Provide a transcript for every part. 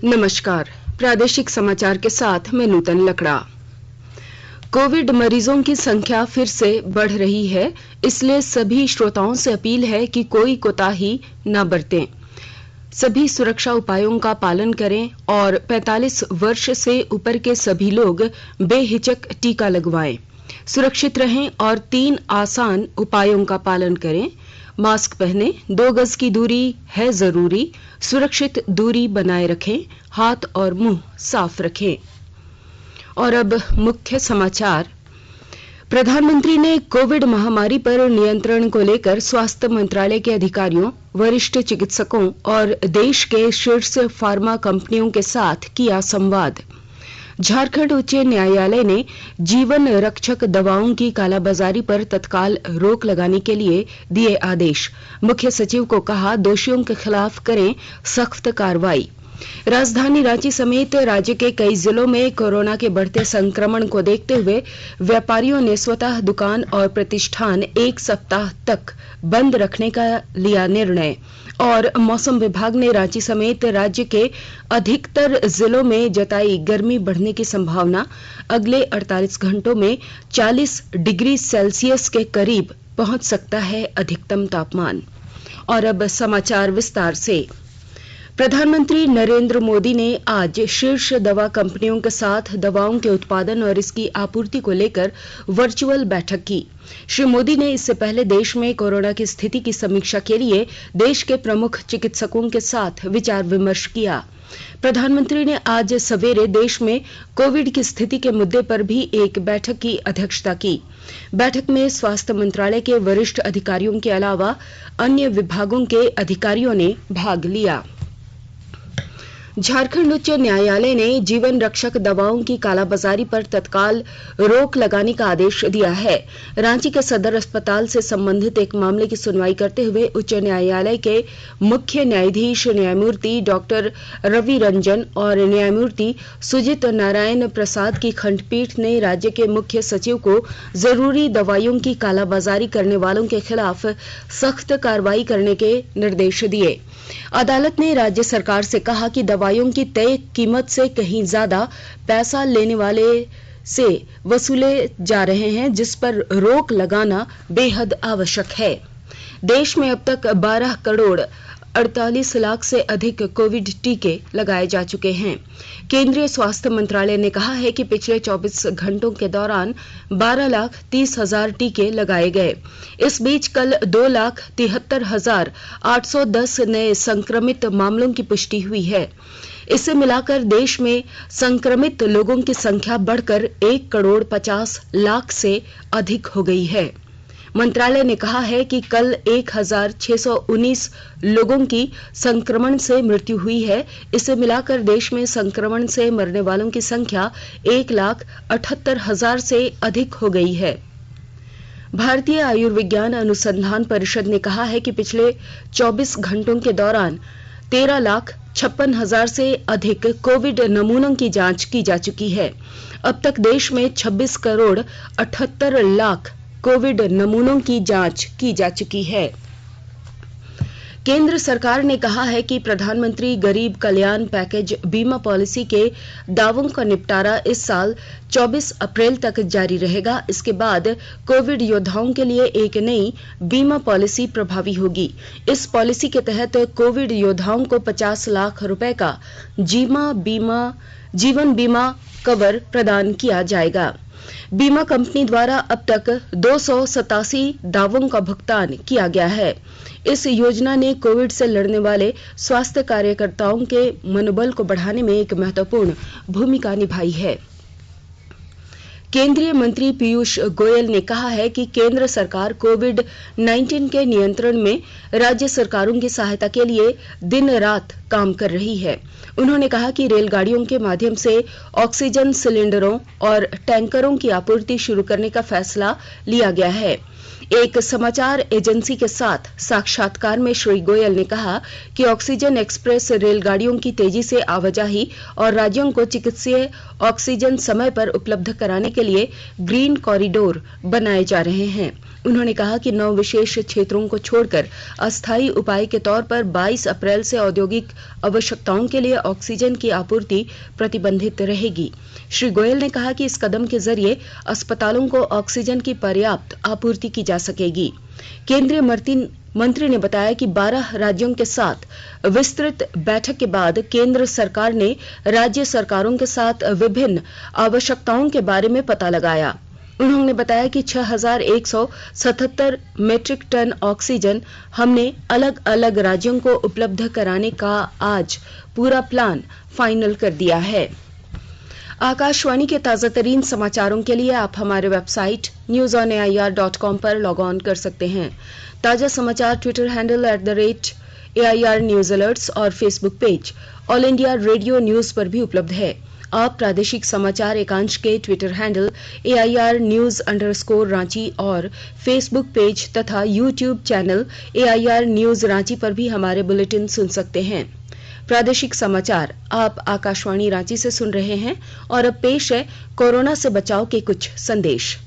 नमस्कार, प्रादेशिक समाचार के साथ मैं नूतन लकड़ा। कोविड मरीजों की संख्या फिर से बढ़ रही है, इसलिए सभी श्रोताओं से अपील है कि कोई कोताही न बरतें। सभी सुरक्षा उपायों का पालन करें और 45 वर्ष से ऊपर के सभी लोग बेहिचक टीका लगवाएं। सुरक्षित रहें और 3 आसान उपायों का पालन करें। मास्क पहने, 2 गज की दूरी है जरूरी, सुरक्षित दूरी बनाए रखें, हाथ और मुंह साफ रखें। और अब मुख्य समाचार। प्रधानमंत्री ने कोविड महामारी पर नियंत्रण को लेकर स्वास्थ्य मंत्रालय के अधिकारियों, वरिष्ठ चिकित्सकों और देश के शीर्ष फार्मा कंपनियों के साथ किया संवाद। झारखंड उच्च न्यायालय ने जीवन रक्षक दवाओं की कालाबाजारी पर तत्काल रोक लगाने के लिए दिए आदेश। मुख्य सचिव को कहा, दोषियों के खिलाफ करें सख्त कार्रवाई। राजधानी रांची समेत राज्य के कई जिलों में कोरोना के बढ़ते संक्रमण को देखते हुए व्यापारियों ने स्वतः दुकान और प्रतिष्ठान 1 सप्ताह तक बंद रखने का लिया निर्णय। और मौसम विभाग ने रांची समेत राज्य के अधिकतर जिलों में जताई गर्मी बढ़ने की संभावना। अगले 48 घंटों में 40 डिग्री सेल्सियस के करीब पहुंच सकता है अधिकतम तापमान। और अब समाचार विस्तार से। प्रधानमंत्री नरेंद्र मोदी ने आज शीर्ष दवा कंपनियों के साथ दवाओं के उत्पादन और इसकी आपूर्ति को लेकर वर्चुअल बैठक की। श्री मोदी ने इससे पहले देश में कोरोना की स्थिति की समीक्षा के लिए देश के प्रमुख चिकित्सकों के साथ विचार विमर्श किया। प्रधानमंत्री ने आज सवेरे देश में कोविड की स्थिति के मुद्दे पर भी एक बैठक की अध्यक्षता की। बैठक में स्वास्थ्य मंत्रालय के वरिष्ठ अधिकारियों के अलावा अन्य विभागों के अधिकारियों ने भाग लिया। झारखंड उच्च न्यायालय ने जीवन रक्षक दवाओं की कालाबाजारी पर तत्काल रोक लगाने का आदेश दिया है। रांची के सदर अस्पताल से संबंधित एक मामले की सुनवाई करते हुए उच्च न्यायालय के मुख्य न्यायाधीश न्यायमूर्ति डॉक्टर रवि रंजन और न्यायमूर्ति सुजीत नारायण प्रसाद की खंडपीठ ने राज्य के मुख्य सचिव को जरूरी दवाइयों की कालाबाजारी करने वालों के खिलाफ सख्त कार्रवाई करने के निर्देश दिए। अदालत ने राज्य सरकार से कहा कि दवाइयों की तय कीमत से कहीं ज्यादा पैसा लेने वाले से वसूले जा रहे हैं, जिस पर रोक लगाना बेहद आवश्यक है। देश में अब तक 12 करोड़ 48 लाख से अधिक कोविड टीके लगाए जा चुके हैं। केंद्रीय स्वास्थ्य मंत्रालय ने कहा है कि पिछले 24 घंटों के दौरान 12,30,000 टीके लगाए गए। इस बीच कल 2,73,810 नए संक्रमित मामलों की पुष्टि हुई है। इसे मिलाकर देश में संक्रमित लोगों की संख्या बढ़कर 1 करोड़ 50 लाख से अधिक हो गई है। मंत्रालय ने कहा है कि कल 1,619 लोगों की संक्रमण से मृत्यु हुई है। इसे मिलाकर देश में संक्रमण से मरने वालों की संख्या 1,78,000 से अधिक हो गई है। भारतीय आयुर्विज्ञान अनुसंधान परिषद ने कहा है कि पिछले 24 घंटों के दौरान 13,56,000 से अधिक कोविड नमूनों की जांच की जा चुकी है। अब तक देश में 26 करोड़ 78 लाख कोविड नमूनों की जांच की जा चुकी है। केंद्र सरकार ने कहा है कि प्रधानमंत्री गरीब कल्याण पैकेज बीमा पॉलिसी के दावों का निपटारा इस साल 24 अप्रैल तक जारी रहेगा। इसके बाद कोविड योद्धाओं के लिए एक नई बीमा पॉलिसी प्रभावी होगी। इस पॉलिसी के तहत कोविड योद्धाओं को 50 लाख रुपए का जीवन बीमा कवर प्रदान किया जाएगा। बीमा कंपनी द्वारा अब तक 287 दावों का भुगतान किया गया है। इस योजना ने कोविड से लड़ने वाले स्वास्थ्य कार्यकर्ताओं के मनोबल को बढ़ाने में एक महत्वपूर्ण भूमिका निभाई है। केंद्रीय मंत्री पीयूष गोयल ने कहा है कि केंद्र सरकार कोविड-19 के नियंत्रण में राज्य सरकारों की सहायता के लिए दिन रात काम कर रही है। उन्होंने कहा कि रेलगाड़ियों के माध्यम से ऑक्सीजन सिलेंडरों और टैंकरों की आपूर्ति शुरू करने का फैसला लिया गया है। एक समाचार एजेंसी के साथ साक्षात्कार में श्री गोयल ने कहा कि ऑक्सीजन एक्सप्रेस रेलगाड़ियों की तेजी से आवाजाही और राज्यों को चिकित्सीय ऑक्सीजन समय पर उपलब्ध कराने के लिए ग्रीन कॉरिडोर बनाए जा रहे हैं। उन्होंने कहा कि 9 विशेष क्षेत्रों को छोड़कर अस्थायी उपाय के तौर पर 22 अप्रैल से औद्योगिक आवश्यकताओं के लिए ऑक्सीजन की आपूर्ति प्रतिबंधित रहेगी। श्री गोयल ने कहा कि इस कदम के जरिए अस्पतालों को ऑक्सीजन की पर्याप्त आपूर्ति की जा सकेगी। केंद्रीय मंत्री ने बताया कि 12 राज्यों के साथ विस्तृत बैठक के बाद केंद्र सरकार ने राज्य सरकारों के साथ विभिन्न आवश्यकताओं के बारे में पता लगाया। उन्होंने बताया कि 6177 मीट्रिक टन ऑक्सीजन हमने अलग अलग राज्यों को उपलब्ध कराने का आज पूरा प्लान फाइनल कर दिया है। आकाशवाणी के ताजा तरीन समाचारों के लिए आप हमारे वेबसाइट newsonair.com पर लॉग ऑन कर सकते हैं। ताजा समाचार Twitter handle @AIR news alerts और Facebook page all India radio news पर भी उपलब्ध है। आप प्रादेशिक समाचार एकांश के Twitter handle AIR news_ Ranchi और फेसबुक पेज तथा YouTube channel AIR news Ranchi पर भी हमारे बुलेटिन सुन सकते हैं। प्रादेशिक समाचार आप आकाशवाणी रांची से सुन रहे हैं और अब पेश है कोरोना से बचाव के कुछ संदेश।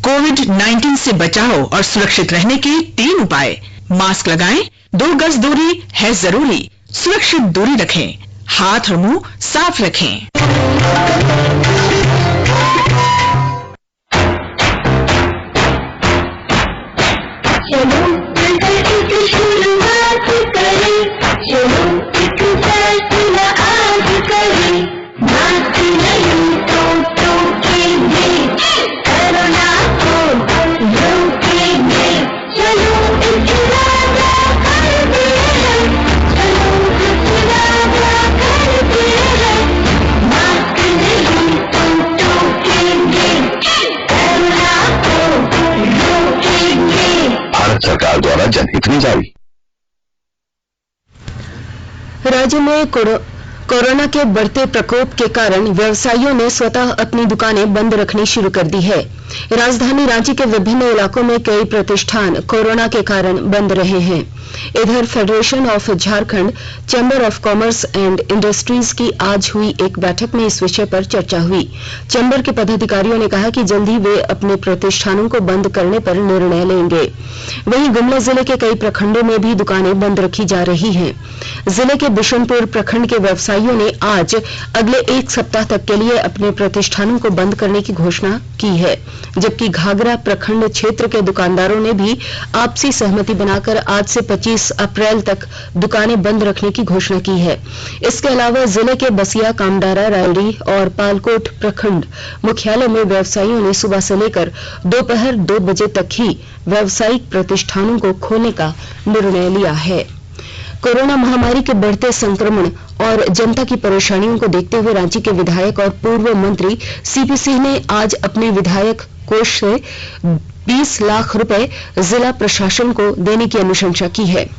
कोविड-19 से बचाव और सुरक्षित रहने के 3 उपाय। मास्क लगाएं, 2 गज दूरी है जरूरी, सुरक्षित दूरी रखें, हाथ और मुंह साफ रखें। चलो मिलकर एक शुरुआत करें, चलो एक फैसला आज करें, मास्क नहीं तो रोकेंगे, कोरोना को रोकेंगे, चलो एक वादा करते हैं, चलो एक वादा करते हैं, मास्क नहीं तो रोकेंगे, कोरोना को रोकेंगे। भारत सरकार द्वारा जनहित में जारी। राज्य में कोरोना के बढ़ते प्रकोप के कारण व्यवसायियों ने स्वतः अपनी दुकानें बंद रखनी शुरू कर दी है। राजधानी रांची के विभिन्न इलाकों में कई प्रतिष्ठान कोरोना के कारण बंद रहे हैं। इधर federation of Jharkhand chamber of commerce and industries की आज हुई एक बैठक में इस विषय पर चर्चा हुई। चैम्बर के पदाधिकारियों ने कहा कि जल्द ही वे अपने प्रतिष्ठानों को बंद करने पर निर्णय लेंगे। वहीं गुमला जिले के कई प्रखंडों में भी दुकानें बंद रखी जा रही हैं। जिले के बिशनपुर प्रखंड के व्यवसायियों ने आज अगले 1 सप्ताह तक के लिए अपने प्रतिष्ठानों को बंद करने की घोषणा की है, जबकि घाघरा प्रखंड क्षेत्र के दुकानदारों ने भी आपसी सहमति बनाकर आज से 25 अप्रैल तक दुकानें बंद रखने की घोषणा की है। इसके अलावा जिले के बसिया, कामडारा, रायडी और पालकोट प्रखंड मुख्यालय में व्यवसायियों ने सुबह से लेकर दोपहर 2 बजे तक ही व्यावसायिक प्रतिष्ठानों को खोलने का निर्णय लिया है। कोरोना महामारी के बढ़ते संक्रमण और जनता की परेशानियों को देखते हुए रांची के विधायक और पूर्व मंत्री सीपी सिंह ने आज अपने विधायक कोष से 20 लाख रुपए जिला प्रशासन को देने की अनुशंसा की है।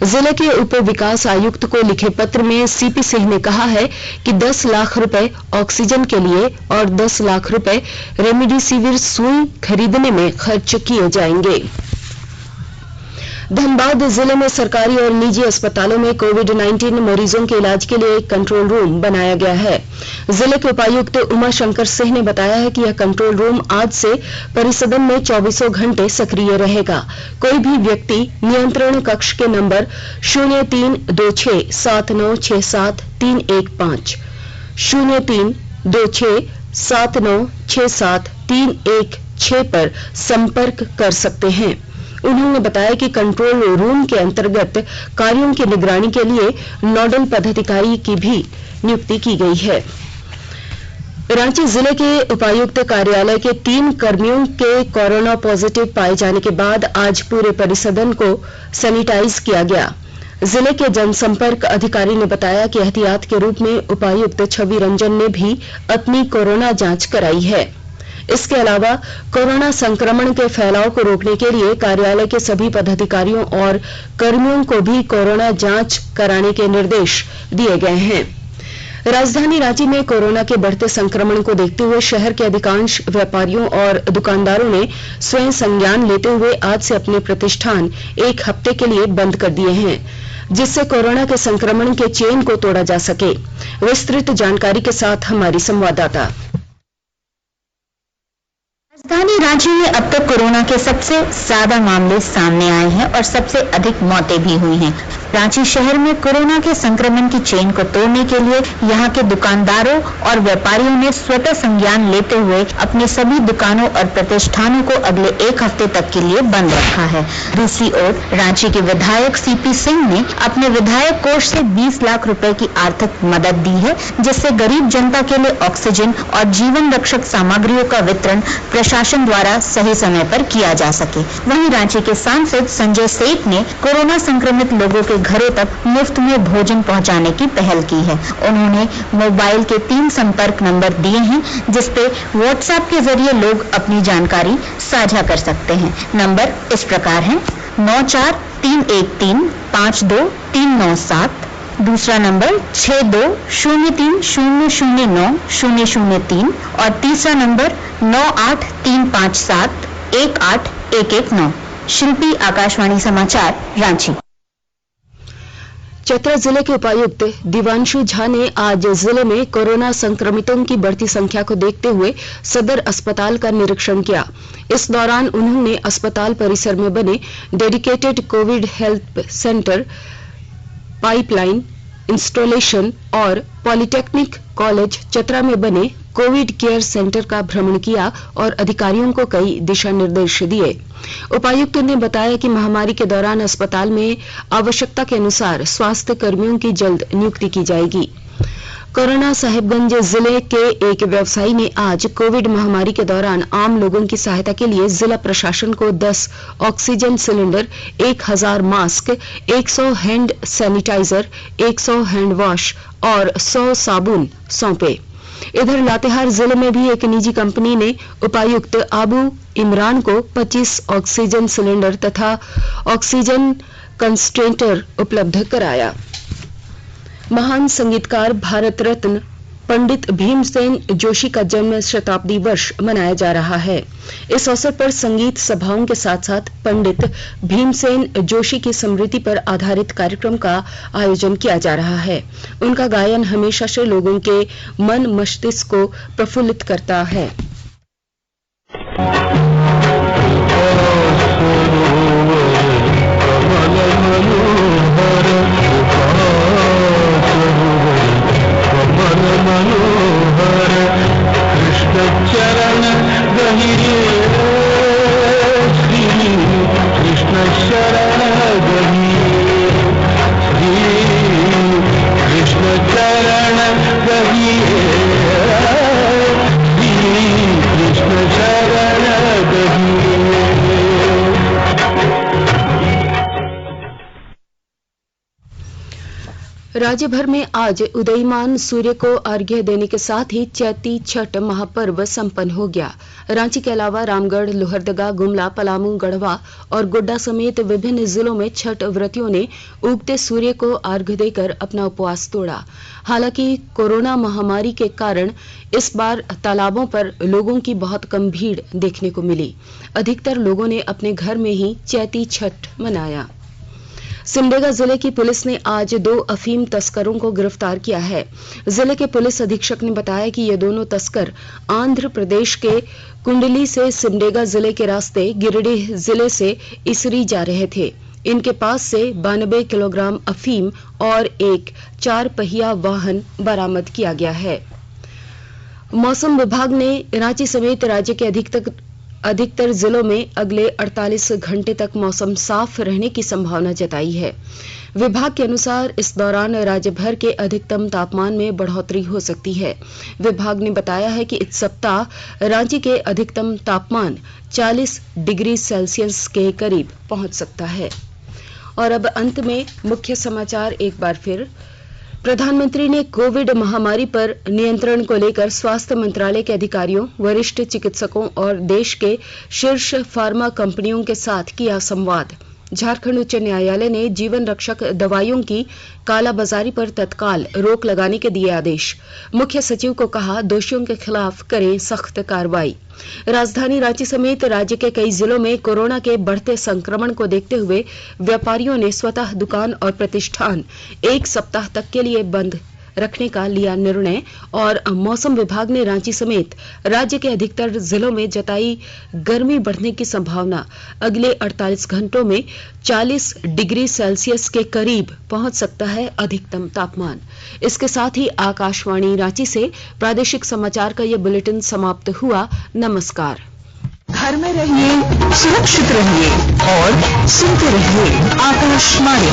जिले के उप विकास आयुक्त को लिखे पत्र में सीपी सिंह ने कहा है कि 10 लाख रुपए ऑक्सीजन के लिए और 10 लाख रुपए रेमडेसिविर सुई खरीदने में खर्च किए जाएंगे। धनबाद जिले में सरकारी और निजी अस्पतालों में कोविड-19 मरीजों के इलाज के लिए एक कंट्रोल रूम बनाया गया है। जिले के उपायुक्त उमा शंकर सिंह ने बताया है कि यह कंट्रोल रूम आज से परिसदन में 24 घंटे सक्रिय रहेगा। कोई भी व्यक्ति नियंत्रण कक्ष के नंबर 032679673115 032679673116 पर संपर्क कर सकते हैं। उन्होंने बताया कि कंट्रोल रूम के अंतर्गत कार्यों की निगरानी के लिए नोडल पदाधिकारी की भी नियुक्ति की गई है। रांची जिले के उपायुक्त कार्यालय के 3 कर्मियों के कोरोना पॉजिटिव पाए जाने के बाद आज पूरे परिसदन को सैनिटाइज किया गया। जिले के जनसंपर्क अधिकारी ने बताया कि एहतियात के रूप में उपायुक्त छवि रंजन ने भी अपनी कोरोना जांच कराई है। इसके अलावा कोरोना संक्रमण के फैलाव को रोकने के लिए कार्यालय के सभी पदाधिकारियों और कर्मियों को भी कोरोना जांच कराने के निर्देश दिए गए हैं। राजधानी रांची में कोरोना के बढ़ते संक्रमण को देखते हुए शहर के अधिकांश व्यापारियों और दुकानदारों ने स्वयं संज्ञान लेते हुए आज से अपने प्रतिष्ठान 1 हफ्ते के लिए बंद कर दिए हैं, जिससे कोरोना के संक्रमण के चेन को तोड़ा जा सके। विस्तृत जानकारी के साथ हमारी संवाददाता। राजधानी रांची में अब तक कोरोना के सबसे ज्यादा मामले सामने आए हैं और सबसे अधिक मौतें भी हुई हैं। रांची शहर में कोरोना के संक्रमण की चेन को तोड़ने के लिए यहाँ के दुकानदारों और व्यापारियों ने स्वतः संज्ञान लेते हुए अपने सभी दुकानों और प्रतिष्ठानों को अगले एक हफ्ते तक के लिए बंद रखा है। दूसरी ओर रांची के विधायक सीपी सिंह ने अपने विधायक कोष से 20 लाख रुपए की आर्थिक मदद दी है, जिससे गरीब जनता के लिए ऑक्सीजन और जीवन रक्षक सामग्रियों का वितरण प्रशासन द्वारा सही समय पर किया जा सके। वहीं रांची के सांसद संजय सेठ ने कोरोना संक्रमित लोगों के घरों तक मुफ्त में भोजन पहुंचाने की पहल की है। उन्होंने मोबाइल के 3 संपर्क नंबर दिए हैं, जिसपे व्हाट्सएप के जरिए लोग अपनी जानकारी साझा कर सकते हैं। नंबर इस प्रकार है 9431352397, दूसरा नंबर 6203009003 और तीसरा नंबर 9835718119। शिल्पी, आकाशवाणी समाचार, रांची। चतरा जिले के उपायुक्त दिवांशु झा ने आज जिले में कोरोना संक्रमितों की बढ़ती संख्या को देखते हुए सदर अस्पताल का निरीक्षण किया। इस दौरान उन्होंने अस्पताल परिसर में बने dedicated Covid help centre, pipeline installation और पॉलिटेक्निक कॉलेज चतरा में बने कोविड केयर सेंटर का भ्रमण किया और अधिकारियों को कई दिशा निर्देश दिए। उपायुक्त ने बताया कि महामारी के दौरान अस्पताल में आवश्यकता के अनुसार स्वास्थ्य कर्मियों की जल्द नियुक्ति की जाएगी। कोरोना साहिबगंज जिले के एक व्यवसायी ने आज कोविड महामारी के दौरान आम लोगों की सहायता के लिए जिला प्रशासन को 10 oxygen cylinder, 1000 mask, 100 hand sanitizer, 100 hand wash और 100 साबुन सौंपे। इधर लातेहार जिले में भी एक निजी कंपनी ने उपायुक्त आबू इमरान को 25 ऑक्सीजन सिलेंडर तथा ऑक्सीजन कंसंट्रेटर उपलब्ध कराया। महान संगीतकार भारत रत्न पंडित भीमसेन जोशी का जन्म शताब्दी वर्ष मनाया जा रहा है। इस अवसर पर संगीत सभाओं के साथ साथ पंडित भीमसेन जोशी की स्मृति पर आधारित कार्यक्रम का आयोजन किया जा रहा है। उनका गायन हमेशा से लोगों के मन मस्तिष्क को प्रफुल्लित करता है। राज्य भर में आज उदयीमान सूर्य को अर्घ्य देने के साथ ही चैती छठ महापर्व संपन्न हो गया। रांची के अलावा रामगढ़, लोहरदगा, गुमला, पलामू, गढ़वा और गोड्डा समेत विभिन्न जिलों में छठ व्रतियों ने उगते सूर्य को अर्घ्य देकर अपना उपवास तोड़ा। हालांकि कोरोना महामारी के कारण इस बार तालाबों पर लोगों की बहुत कम भीड़ देखने को मिली। अधिकतर लोगों ने अपने घर में ही चैती छठ मनाया। सिमडेगा जिले की पुलिस ने आज 2 अफीम तस्करों को गिरफ्तार किया है। जिले के पुलिस अधीक्षक ने बताया कि ये दोनों तस्कर आंध्र प्रदेश के कुंडली से सिमडेगा जिले के रास्ते गिरिडीह जिले से इसरी जा रहे थे। इनके पास से 92 किलोग्राम अफीम और एक 4 पहिया वाहन बरामद किया गया है। मौसम विभाग ने रांची समेत राज्य के अधिकतर जिलों में अगले 48 घंटे तक मौसम साफ रहने की संभावना जताई है। विभाग के अनुसार इस दौरान राज्य भर के अधिकतम तापमान में बढ़ोतरी हो सकती है। विभाग ने बताया है कि इस सप्ताह रांची के अधिकतम तापमान 40 डिग्री सेल्सियस के करीब पहुंच सकता है। और अब अंत में मुख्य समाचार एक बार फिर। प्रधानमंत्री ने कोविड महामारी पर नियंत्रण को लेकर स्वास्थ्य मंत्रालय के अधिकारियों, वरिष्ठ चिकित्सकों और देश के शीर्ष फार्मा कंपनियों के साथ किया संवाद। झारखंड उच्च न्यायालय ने जीवन रक्षक दवाइयों की कालाबाजारी पर तत्काल रोक लगाने के दिए आदेश। मुख्य सचिव को कहा, दोषियों के खिलाफ करें सख्त कार्रवाई। राजधानी रांची समेत राज्य के कई जिलों में कोरोना के बढ़ते संक्रमण को देखते हुए व्यापारियों ने स्वतः दुकान और प्रतिष्ठान 1 सप्ताह तक के लिए बंद रखने का लिया निर्णय और मौसम विभाग ने रांची समेत राज्य के अधिकतर जिलों में जताई गर्मी बढ़ने की संभावना। अगले 48 घंटों में 40 डिग्री सेल्सियस के करीब पहुंच सकता है अधिकतम तापमान। इसके साथ ही आकाशवाणी रांची से प्रादेशिक समाचार का यह बुलेटिन समाप्त हुआ। नमस्कार। घर में रहिए, सुरक्षित रहिए और सुनते रहिए आकाशवाणी।